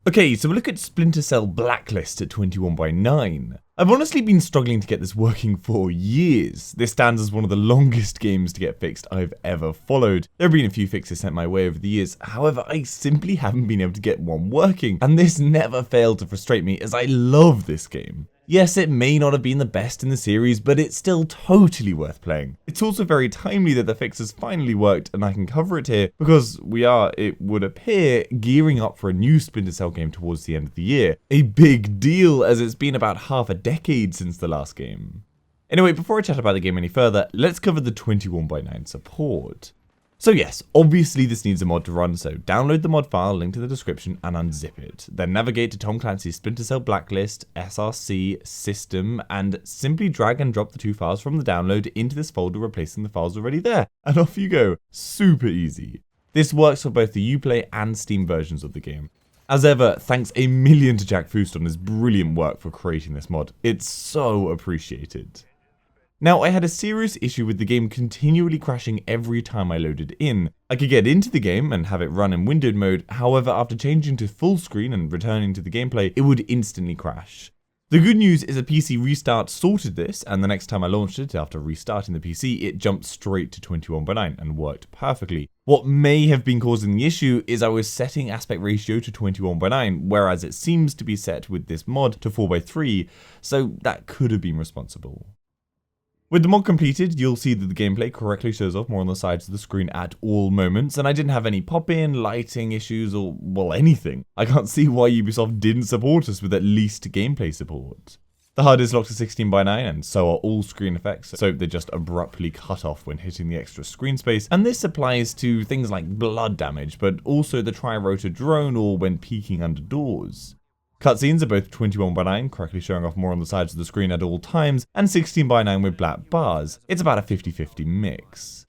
Okay, so we'll look at Splinter Cell Blacklist at 21:9. I've honestly been struggling to get this working for years. This stands as one of the longest games to get fixed I've ever followed. There have been a few fixes sent my way over the years, however I simply haven't been able to get one working, and this never failed to frustrate me as I love this game. Yes, it may not have been the best in the series, but it's still totally worth playing. It's also very timely that the fix has finally worked and I can cover it here because we are, it would appear, gearing up for a new Splinter Cell game towards the end of the year. A big deal, as it's been about half a decade since the last game. Anyway, before I chat about the game any further, let's cover the 21:9 support. So yes, obviously this needs a mod to run, so download the mod file, linked in the description, and unzip it. Then navigate to Tom Clancy's Splinter Cell Blacklist, SRC, System, and simply drag and drop the two files from the download into this folder, replacing the files already there. And off you go. Super easy. This works for both the Uplay and Steam versions of the game. As ever, thanks a million to Jack Fuste on his brilliant work for creating this mod. It's so appreciated. Now, I had a serious issue with the game continually crashing every time I loaded in. I could get into the game and have it run in windowed mode, however after changing to full screen and returning to the gameplay, it would instantly crash. The good news is a PC restart sorted this, and the next time I launched it after restarting the PC, it jumped straight to 21:9 and worked perfectly. What may have been causing the issue is I was setting aspect ratio to 21:9, whereas it seems to be set with this mod to 4:3, so that could have been responsible. With the mod completed, you'll see that the gameplay correctly shows off more on the sides of the screen at all moments, and I didn't have any pop-in, lighting issues, or, well, anything. I can't see why Ubisoft didn't support us with at least gameplay support. The HUD is locked to 16:9, and so are all screen effects, so they just abruptly cut off when hitting the extra screen space, and this applies to things like blood damage, but also the tri-rotor drone or when peeking under doors. Cutscenes are both 21:9, correctly showing off more on the sides of the screen at all times, and 16:9 with black bars. It's about a 50-50 mix.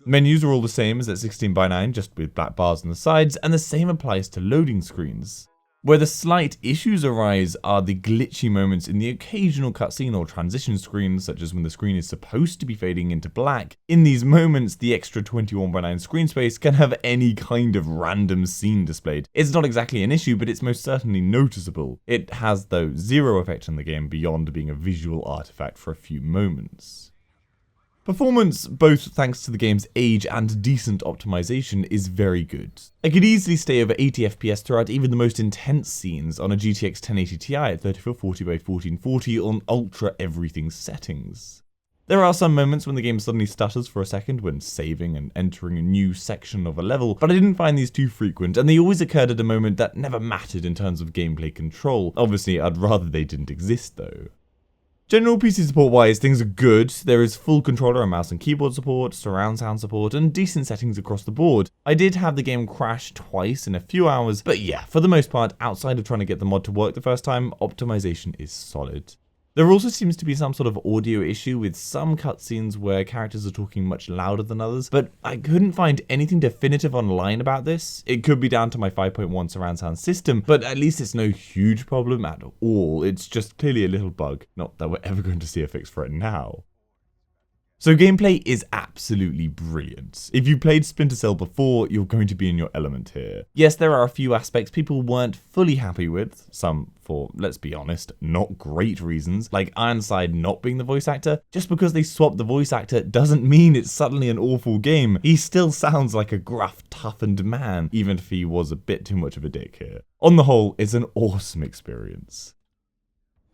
Menus are all the same as at 16:9, just with black bars on the sides, and the same applies to loading screens. Where the slight issues arise are the glitchy moments in the occasional cutscene or transition screens, such as when the screen is supposed to be fading into black. In these moments, the extra 21:9 screen space can have any kind of random scene displayed. It's not exactly an issue, but it's most certainly noticeable. It has, though, zero effect on the game beyond being a visual artifact for a few moments. Performance, both thanks to the game's age and decent optimization, is very good. I could easily stay over 80 FPS throughout even the most intense scenes on a GTX 1080 Ti at 3440x1440 on ultra everything settings. There are some moments when the game suddenly stutters for a second when saving and entering a new section of a level, but I didn't find these too frequent, and they always occurred at a moment that never mattered in terms of gameplay control. Obviously, I'd rather they didn't exist though. General PC support wise, things are good. There is full controller and mouse and keyboard support, surround sound support, and decent settings across the board. I did have the game crash twice in a few hours, but yeah, for the most part, outside of trying to get the mod to work the first time, optimization is solid. There also seems to be some sort of audio issue with some cutscenes where characters are talking much louder than others, but I couldn't find anything definitive online about this. It could be down to my 5.1 surround sound system, but at least it's no huge problem at all. It's just clearly a little bug. Not that we're ever going to see a fix for it now. So gameplay is absolutely brilliant. If you played Splinter Cell before, you're going to be in your element here. Yes, there are a few aspects people weren't fully happy with, some for, let's be honest, not great reasons, like Ironside not being the voice actor. Just because they swapped the voice actor doesn't mean it's suddenly an awful game. He still sounds like a gruff, toughened man, even if he was a bit too much of a dick here. On the whole, it's an awesome experience.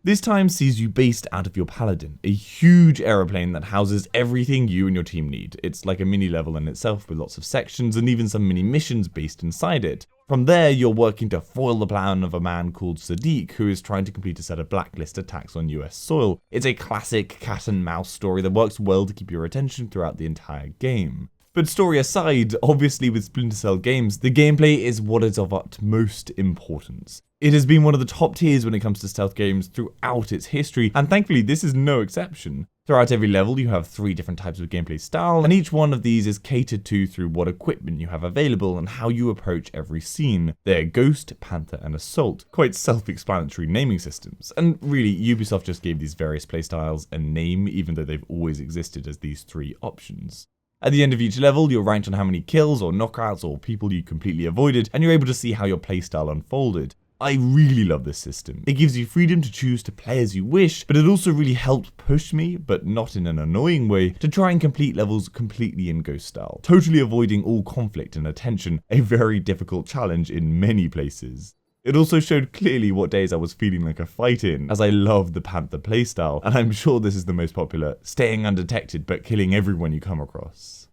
This time sees you based out of your Paladin, a huge aeroplane that houses everything you and your team need. It's like a mini level in itself with lots of sections and even some mini missions based inside it. From there, you're working to foil the plan of a man called Sadiq, who is trying to complete a set of Blacklist attacks on US soil. It's a classic cat and mouse story that works well to keep your attention throughout the entire game. But story aside, obviously with Splinter Cell games, the gameplay is what is of utmost importance. It has been one of the top tiers when it comes to stealth games throughout its history, and thankfully this is no exception. Throughout every level you have 3 different types of gameplay style, and each one of these is catered to through what equipment you have available and how you approach every scene. They're Ghost, Panther, and Assault, quite self-explanatory naming systems, and really Ubisoft just gave these various playstyles a name even though they've always existed as these 3 options. At the end of each level, you're ranked on how many kills or knockouts or people you completely avoided, and you're able to see how your playstyle unfolded. I really love this system. It gives you freedom to choose to play as you wish, but it also really helped push me, but not in an annoying way, to try and complete levels completely in Ghost style, totally avoiding all conflict and attention, a very difficult challenge in many places. It also showed clearly what days I was feeling like a fight in, as I love the Panther playstyle, and I'm sure this is the most popular, staying undetected but killing everyone you come across.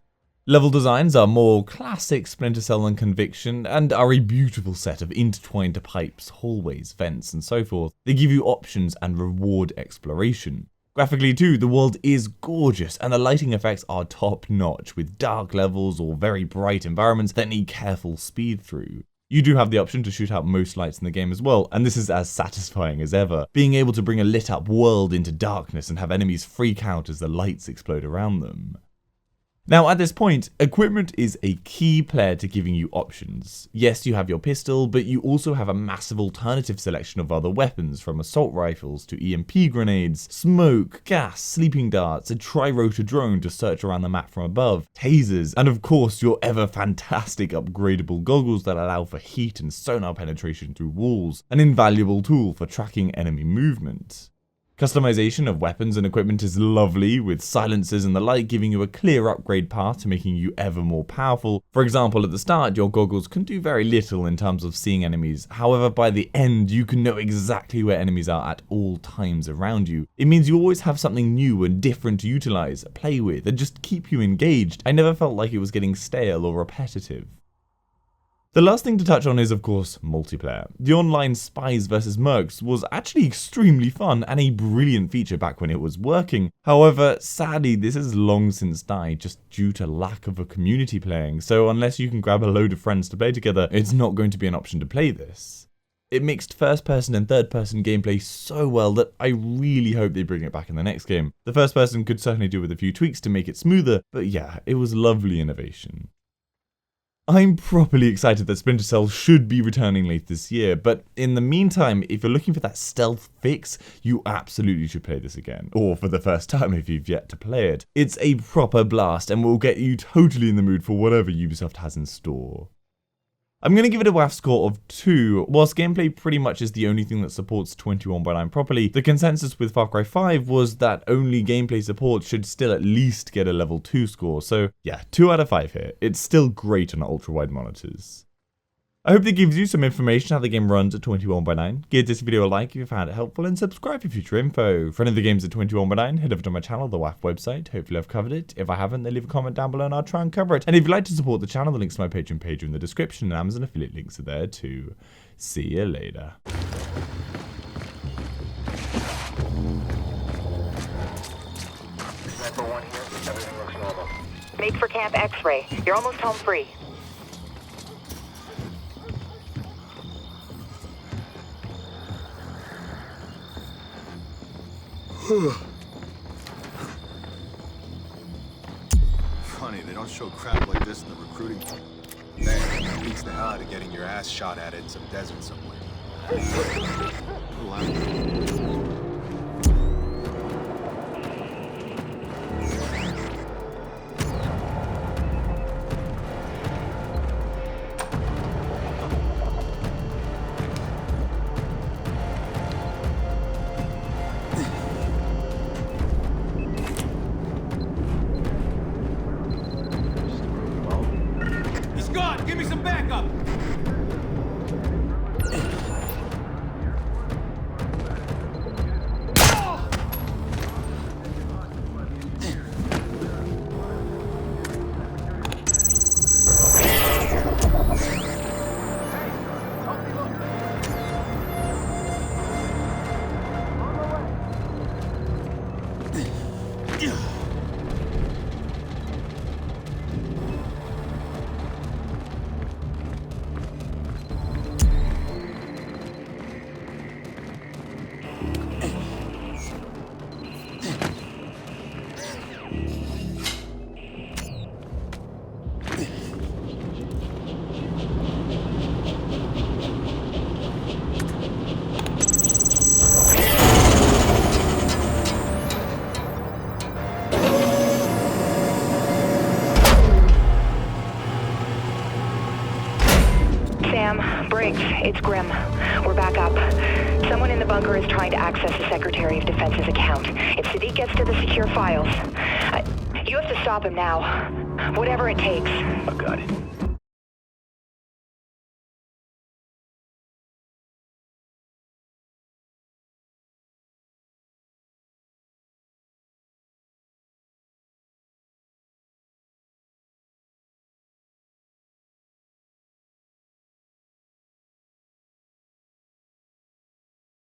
Level designs are more classic Splinter Cell and Conviction, and are a beautiful set of intertwined pipes, hallways, vents, and so forth. They give you options and reward exploration. Graphically too, the world is gorgeous, and the lighting effects are top notch, with dark levels or very bright environments that need careful speed through. You do have the option to shoot out most lights in the game as well, and this is as satisfying as ever, being able to bring a lit up world into darkness and have enemies freak out as the lights explode around them. Now at this point, equipment is a key player to giving you options. Yes, you have your pistol, but you also have a massive alternative selection of other weapons, from assault rifles to EMP grenades, smoke, gas, sleeping darts, a tri-rotor drone to search around the map from above, tasers, and of course your ever fantastic upgradable goggles that allow for heat and sonar penetration through walls, an invaluable tool for tracking enemy movement. Customization of weapons and equipment is lovely, with silencers and the like giving you a clear upgrade path to making you ever more powerful. For example, at the start your goggles can do very little in terms of seeing enemies, however by the end you can know exactly where enemies are at all times around you. It means you always have something new and different to utilize, play with, and just keep you engaged. I never felt like it was getting stale or repetitive. The last thing to touch on is, of course, multiplayer. The online Spies vs Mercs was actually extremely fun and a brilliant feature back when it was working. However, sadly, this has long since died just due to lack of a community playing, so unless you can grab a load of friends to play together, it's not going to be an option to play this. It mixed first person and third person gameplay so well that I really hope they bring it back in the next game. The first person could certainly do with a few tweaks to make it smoother, but yeah, it was lovely innovation. I'm properly excited that Splinter Cell should be returning later this year, but in the meantime, if you're looking for that stealth fix, you absolutely should play this again, or for the first time if you've yet to play it. It's a proper blast and will get you totally in the mood for whatever Ubisoft has in store. I'm going to give it a WAF score of 2. Whilst gameplay pretty much is the only thing that supports 21.9 properly, the consensus with Far Cry 5 was that only gameplay support should still at least get a level 2 score, so yeah, 2 out of 5 here. It's still great on ultra-wide monitors. I hope that gives you some information how the game runs at 21:9. Give this video a like if you found it helpful, and subscribe for future info. For any of the games at 21:9, head over to my channel, the WAF website. Hopefully I've covered it. If I haven't, then leave a comment down below and I'll try and cover it. And if you'd like to support the channel, the links to my Patreon page are in the description, and Amazon affiliate links are there too. See you later. Make for Camp X-Ray. You're almost home free. Funny, they don't show crap like this in the recruiting. Man, it beats the hell out of getting your ass shot at in some desert somewhere. Give me some backup! Sam, Briggs, it's Grim. We're back in the bunker is trying to access the Secretary of Defense's account. If Sadiq gets to the secure files, you have to stop him now. Whatever it takes. I got it.